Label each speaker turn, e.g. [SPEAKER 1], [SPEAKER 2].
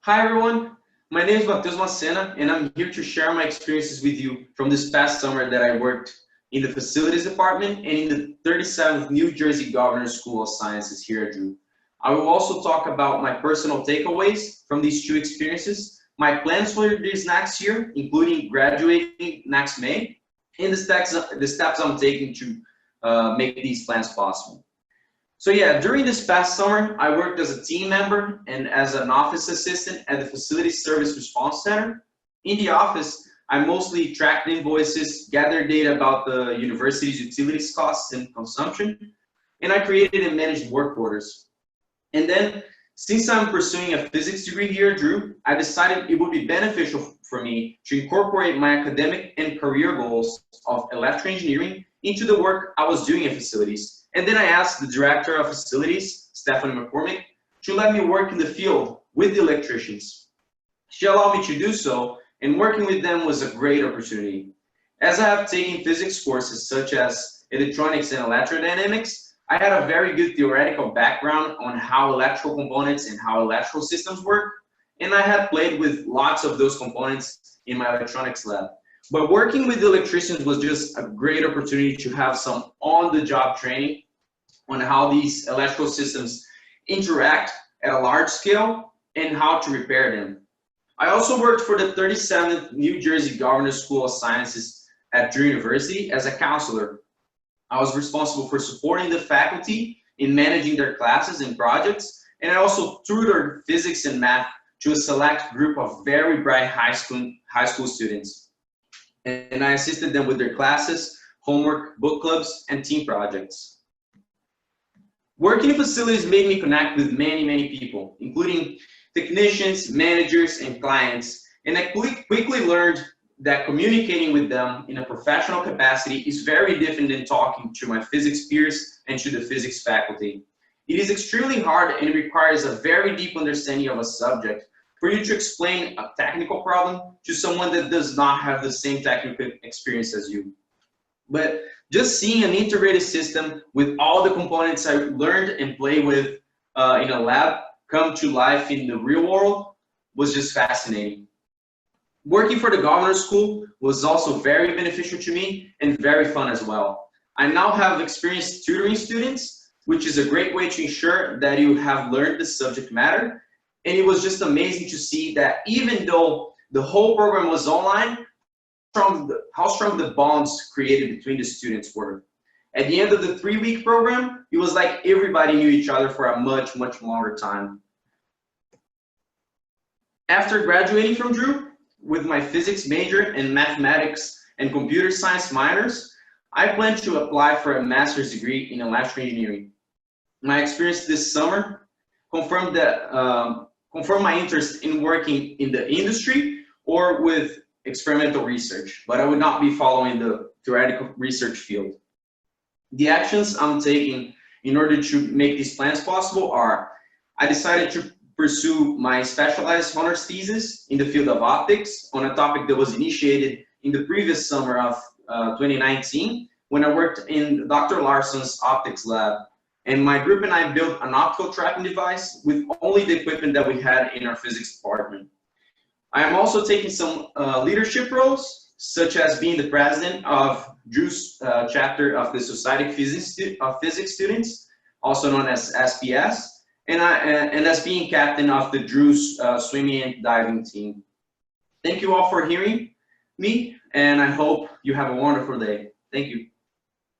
[SPEAKER 1] Hi everyone, my name is Matheus Macena and I'm here to share my experiences with you from this past summer that I worked in the facilities department and in the 37th New Jersey Governor's School of Sciences here at Drew. I will also talk about my personal takeaways from these two experiences, my plans for this next year, including graduating next May, and the steps I'm taking to make these plans possible. So yeah, during this past summer, I worked as a team member and as an office assistant at the Facilities Service Response Center. In the office, I mostly tracked invoices, gathered data about the university's utilities costs and consumption, and I created and managed work orders. And then, since I'm pursuing a physics degree here at Drew, I decided it would be beneficial for me to incorporate my academic and career goals of electrical engineering into the work I was doing at facilities. And then I asked the director of facilities, Stephanie McCormick, to let me work in the field with the electricians. She allowed me to do so, and working with them was a great opportunity. As I have taken physics courses such as electronics and electrodynamics, I had a very good theoretical background on how electrical components and how electrical systems work, and I had played with lots of those components in my electronics lab. But working with the electricians was just a great opportunity to have some on-the-job training on how these electrical systems interact at a large scale and how to repair them. I also worked for the 37th New Jersey Governor's School of Sciences at Drew University as a counselor. I was responsible for supporting the faculty in managing their classes and projects, and I also tutored physics and math to a select group of very bright high school students. And I assisted them with their classes, homework, book clubs, and team projects. Working in facilities made me connect with many people, including technicians, managers, and clients, and I quickly learned that communicating with them in a professional capacity is very different than talking to my physics peers and to the physics faculty. It is extremely hard and requires a very deep understanding of a subject for you to explain a technical problem to someone that does not have the same technical experience as you. But just seeing an integrated system with all the components I learned and played with in a lab come to life in the real world was just fascinating. Working for the Governor's School was also very beneficial to me and very fun as well. I now have experience tutoring students, which is a great way to ensure that you have learned the subject matter. And it was just amazing to see that even though the whole program was online, how strong the bonds created between the students were. At the end of the 3-week program, it was like everybody knew each other for a much longer time. After graduating from Drew, with my physics major and mathematics and computer science minors, I plan to apply for a master's degree in electrical engineering. My experience this summer confirmed my interest in working in the industry or with experimental research, but I would not be following the theoretical research field. The actions I'm taking in order to make these plans possible are, I decided to pursue my specialized honors thesis in the field of optics on a topic that was initiated in the previous summer of 2019 when I worked in Dr. Larson's optics lab. And my group and I built an optical tracking device with only the equipment that we had in our physics department. I am also taking some leadership roles, such as being the president of Drew's chapter of the Society of Physics Students, also known as SPS, and as being captain of the Drew's swimming and diving team. Thank you all for hearing me, and I hope you have a wonderful day. Thank you.